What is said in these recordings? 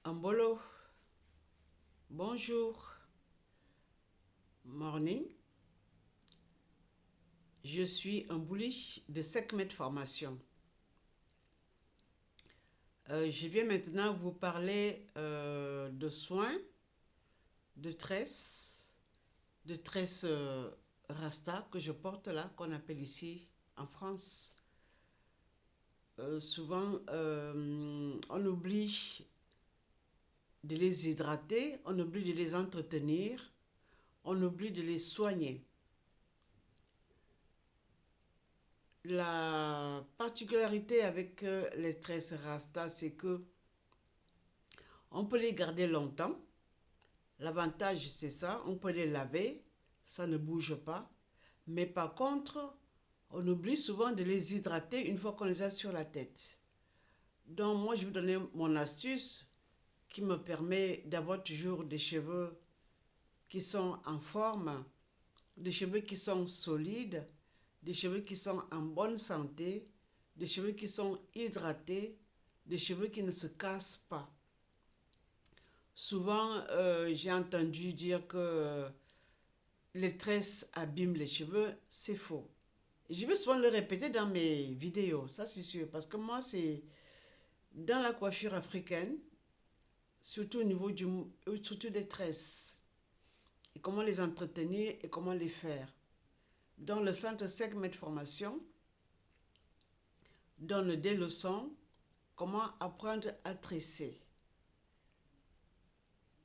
Ambolo, bonjour, morning. Je suis un bullish de Sekhmet Formation. Je viens maintenant vous parler de soins, de tresses rasta que je porte là, qu'on appelle ici en France. Souvent, on oublie de les hydrater, on oublie de les entretenir, on oublie de les soigner. La particularité avec les tresses rasta, c'est que on peut les garder longtemps. L'avantage, c'est ça, on peut les laver, ça ne bouge pas. Mais par contre, on oublie souvent de les hydrater une fois qu'on les a sur la tête. Donc moi, je vais vous donner mon astuce qui me permet d'avoir toujours des cheveux qui sont en forme, des cheveux qui sont solides, des cheveux qui sont en bonne santé, des cheveux qui sont hydratés, des cheveux qui ne se cassent pas. Souvent, j'ai entendu dire que les tresses abîment les cheveux. C'est faux. Je vais souvent le répéter dans mes vidéos, ça c'est sûr, parce que moi, c'est dans la coiffure africaine, surtout au niveau surtout des tresses, et comment les entretenir et comment les faire. Dans le centre Sekhmet Formation, donne des leçons comment apprendre à tresser.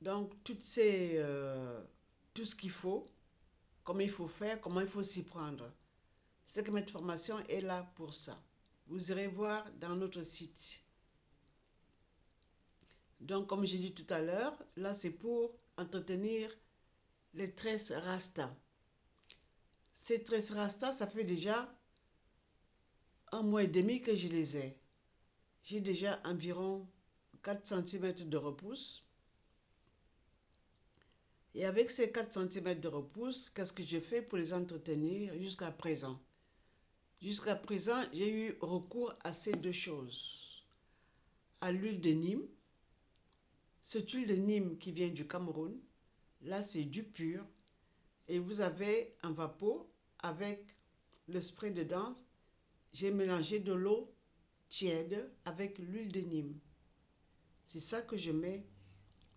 Donc, tout ce qu'il faut, comment il faut faire, comment il faut s'y prendre. Sekhmet Formation est là pour ça. Vous irez voir dans notre site. Donc, comme j'ai dit tout à l'heure, là, c'est pour entretenir les tresses rasta. Ces tresses rasta, ça fait déjà 1 mois et demi que je les ai. J'ai déjà environ 4 cm de repousse. Et avec ces 4 cm de repousse, qu'est-ce que je fais pour les entretenir jusqu'à présent? Jusqu'à présent, j'ai eu recours à ces deux choses. À l'huile de Nîmes. Cette huile de Nîmes qui vient du Cameroun, là c'est du pur. Et vous avez un vapeau avec le spray dedans. J'ai mélangé de l'eau tiède avec l'huile de Nîmes. C'est ça que je mets.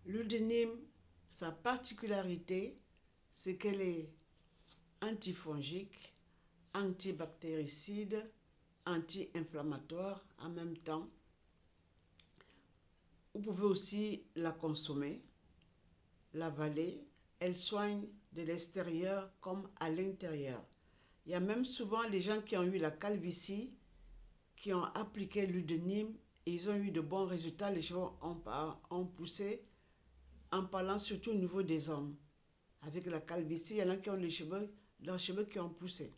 L'huile de Nîmes, sa particularité, c'est qu'elle est antifongique, antibactéricide, anti-inflammatoire en même temps. Vous pouvez aussi la consommer, l'avaler. Elle soigne de l'extérieur comme à l'intérieur. Il y a même souvent les gens qui ont eu la calvitie, qui ont appliqué l'huile de Nîmes et ils ont eu de bons résultats. Les cheveux ont poussé, en parlant surtout au niveau des hommes. Avec la calvitie, il y en a qui ont leurs cheveux qui ont poussé.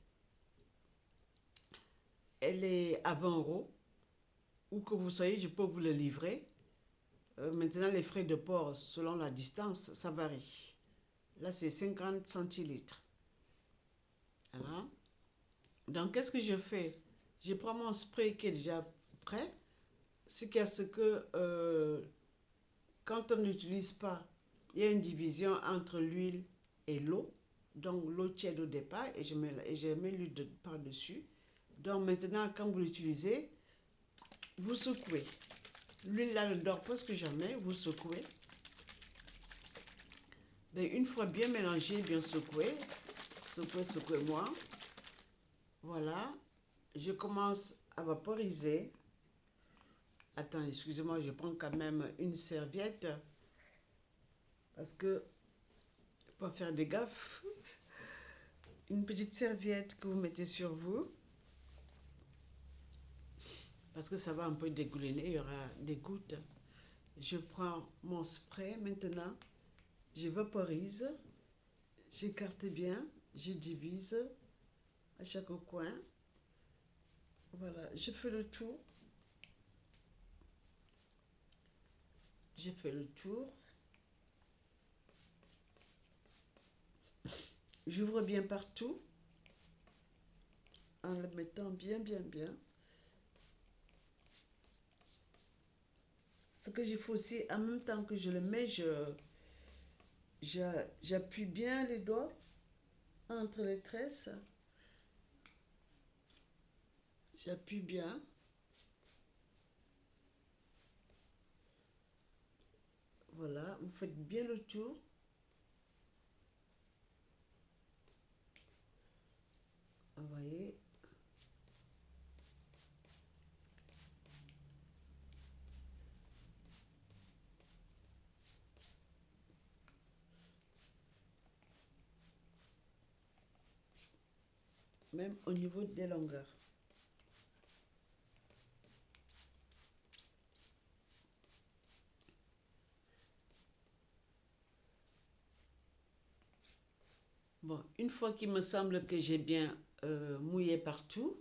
Elle est à 20 €. Où que vous soyez, je peux vous le livrer. Maintenant, les frais de port, selon la distance, ça varie. Là, c'est 50 centilitres. Voilà. Donc, qu'est-ce que je fais? Je prends mon spray qui est déjà prêt. Ce qu'il y a, c'est que quand on n'utilise pas, il y a une division entre l'huile et l'eau. Donc, l'eau tiède au départ et je mets l'huile par-dessus. Donc, maintenant, quand vous l'utilisez, vous secouez. L'huile là ne dort presque jamais, vous secouez. Et une fois bien mélangé, bien secoué, secouez-moi. Voilà, je commence à vaporiser. Attends, excusez-moi, je prends quand même une serviette parce que pour faire des gaffes, une petite serviette que vous mettez sur vous parce que ça va un peu dégouliner, il y aura des gouttes. Je prends mon spray maintenant, je vaporise, j'écarte bien, je divise à chaque coin. Voilà, je fais le tour. J'ai fait le tour. J'ouvre bien partout en le mettant bien. ce que je fais aussi, en même temps que je le mets, j'appuie bien les doigts entre les tresses. J'appuie bien. Voilà, vous faites bien le tour. Vous voyez. Même au niveau des longueurs. Bon, une fois qu'il me semble que j'ai bien mouillé partout,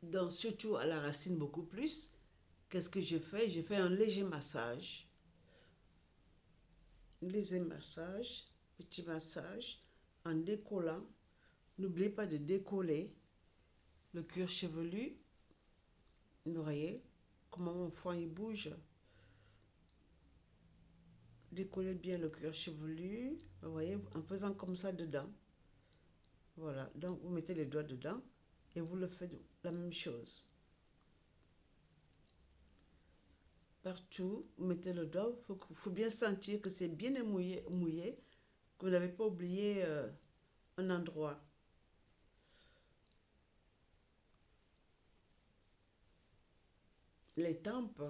donc surtout à la racine beaucoup plus, qu'est-ce que je fais? Je fais un léger massage. Léger massage, petit massage, en décollant. N'oubliez pas de décoller le cuir chevelu. Vous voyez comment mon foin il bouge. Décollez bien le cuir chevelu. Vous voyez, en faisant comme ça dedans. Voilà, donc vous mettez les doigts dedans et vous le faites la même chose. Partout, vous mettez le doigt. Il faut bien sentir que c'est bien mouillé, que vous n'avez pas oublié un endroit. Les tempes.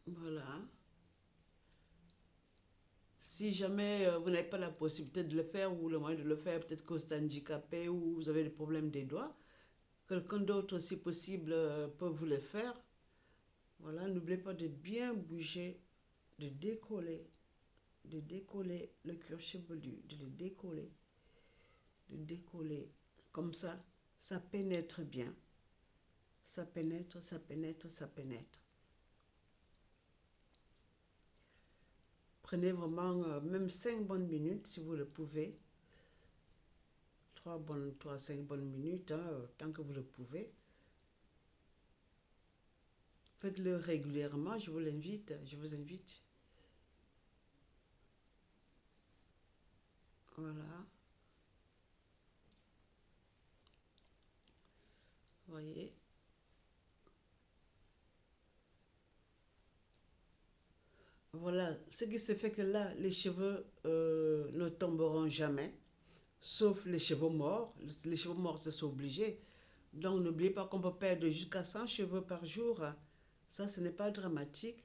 Voilà. Si jamais vous n'avez pas la possibilité de le faire ou le moyen de le faire, peut-être que vous êtes handicapé ou vous avez des problèmes des doigts, quelqu'un d'autre, si possible, peut vous le faire. Voilà, n'oubliez pas de bien bouger, de décoller le cuir chevelu, de le décoller, de décoller. Comme ça pénètre bien. Ça pénètre, ça pénètre, ça pénètre. Prenez vraiment même 5 bonnes minutes si vous le pouvez. 5 bonnes minutes, hein, tant que vous le pouvez. Faites-le régulièrement, je vous invite. Voilà. Voyez. Voilà, ce qui se fait que là, les cheveux ne tomberont jamais, sauf les cheveux morts. Les cheveux morts, c'est obligé. Donc, n'oubliez pas qu'on peut perdre jusqu'à 100 cheveux par jour. Ça, ce n'est pas dramatique,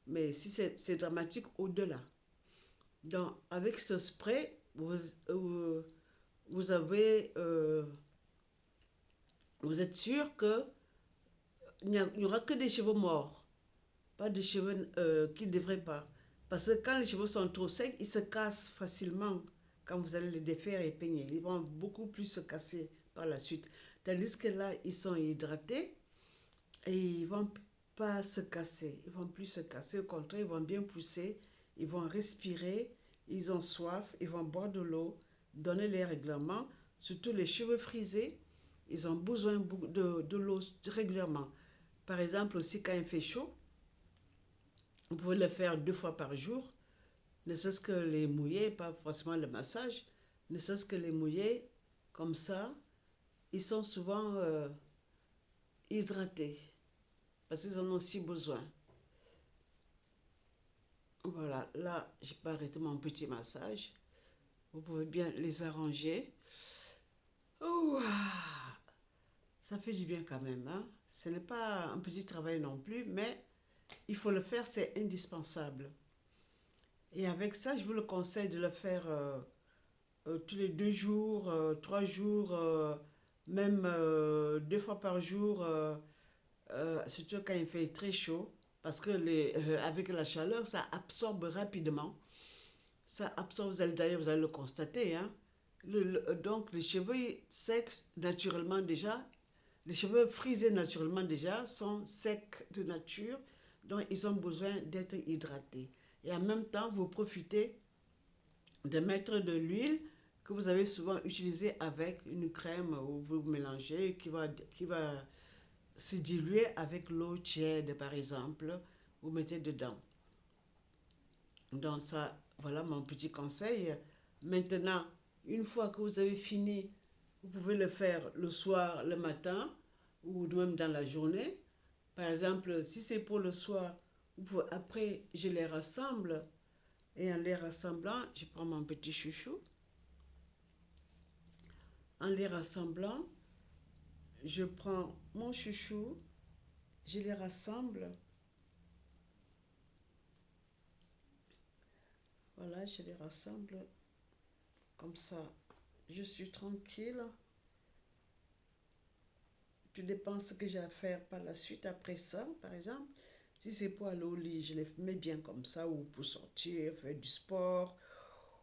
mais si c'est dramatique au-delà. Donc, avec ce spray, vous avez, vous êtes sûr que il n'y aura que des cheveux morts, pas de cheveux qui ne devraient pas. Parce que quand les cheveux sont trop secs, ils se cassent facilement quand vous allez les défaire et peigner. Ils vont beaucoup plus se casser par la suite. Tandis que là, ils sont hydratés et ils vont pas se casser. Ils vont plus se casser. Au contraire, ils vont bien pousser. Ils vont respirer. Ils ont soif. Ils vont boire de l'eau. Donnez-les régulièrement. Surtout les cheveux frisés, ils ont besoin de l'eau régulièrement. Par exemple, aussi quand il fait chaud, vous pouvez le faire 2 fois par jour, ne serait-ce que les mouiller, pas forcément le massage, ne serait-ce que les mouiller, comme ça, ils sont souvent hydratés, parce qu'ils en ont aussi besoin. Voilà, là, j'ai pas arrêté mon petit massage. Vous pouvez bien les arranger. Ouh, ça fait du bien quand même, hein? Ce n'est pas un petit travail non plus, mais il faut le faire, c'est indispensable. Et avec ça, je vous le conseille de le faire tous les 2 jours, 3 jours, même 2 fois par jour, surtout quand il fait très chaud, parce que avec la chaleur, ça absorbe rapidement. Ça absorbe, d'ailleurs, vous allez le constater, hein. Donc, les cheveux secs, naturellement déjà, les cheveux frisés naturellement déjà sont secs de nature, donc ils ont besoin d'être hydratés. Et en même temps, vous profitez de mettre de l'huile que vous avez souvent utilisé avec une crème où vous mélangez, qui va se diluer avec l'eau tiède, par exemple, vous mettez dedans. Donc ça, voilà mon petit conseil. Maintenant, une fois que vous avez fini, vous pouvez le faire le soir, le matin, ou même dans la journée. Par exemple, si c'est pour le soir, après, je les rassemble. Et en les rassemblant, je prends mon petit chouchou. En les rassemblant, je prends mon chouchou, je les rassemble. Voilà, je les rassemble comme ça. Je suis tranquille. Tout dépend ce que j'ai à faire par la suite après ça, par exemple. Si c'est pour aller au lit, je les mets bien comme ça, ou pour sortir, faire du sport,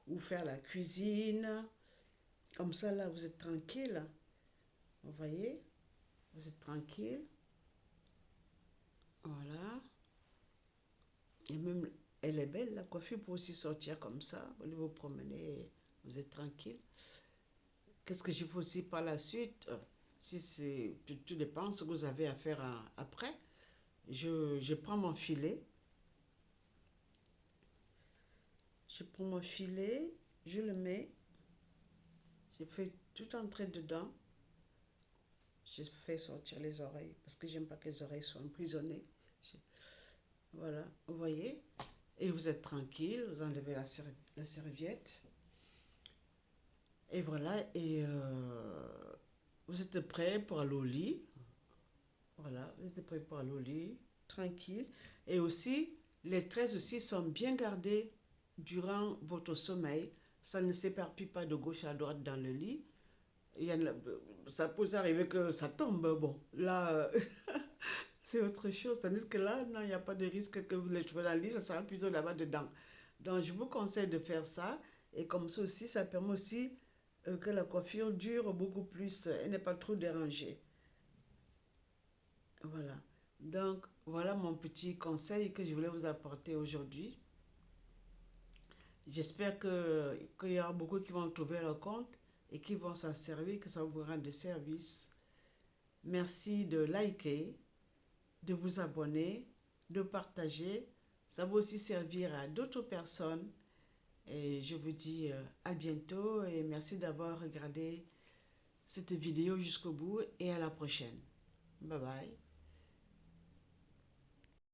ou faire la cuisine. Comme ça, là, vous êtes tranquille. Vous voyez? Vous êtes tranquille. Voilà. Et même, elle est belle, la coiffure peut aussi sortir comme ça. Vous allez vous promener, vous êtes tranquille. Qu'est-ce que je fais aussi par la suite? Si c'est, tout dépend de ce que vous avez à faire après. Je prends mon filet. Je prends mon filet, je le mets, je fais tout entrer dedans. Je fais sortir les oreilles parce que j'aime pas que les oreilles soient emprisonnées. Voilà, vous voyez. Et vous êtes tranquille, vous enlevez la serviette. Et voilà, et vous êtes prêt pour aller au lit. Voilà, vous êtes prêt pour aller au lit, tranquille. Et aussi, les tresses aussi sont bien gardées durant votre sommeil. Ça ne s'éparpille pas de gauche à droite dans le lit. Ça peut arriver que ça tombe. Bon, là, c'est autre chose. Tandis que là, non, il n'y a pas de risque que vous les trouvez dans le lit. Ça sera plutôt là-bas dedans. Donc, je vous conseille de faire ça. Et comme ça aussi, ça permet aussi que la coiffure dure beaucoup plus. Elle n'est pas trop dérangée. Voilà. Donc, voilà mon petit conseil que je voulais vous apporter aujourd'hui. J'espère qu'il y aura beaucoup qui vont trouver leur compte et qui vont s'en servir, que ça vous rende service. Merci de liker, de vous abonner, de partager. Ça va aussi servir à d'autres personnes. Et je vous dis à bientôt et merci d'avoir regardé cette vidéo jusqu'au bout et à la prochaine. Bye bye.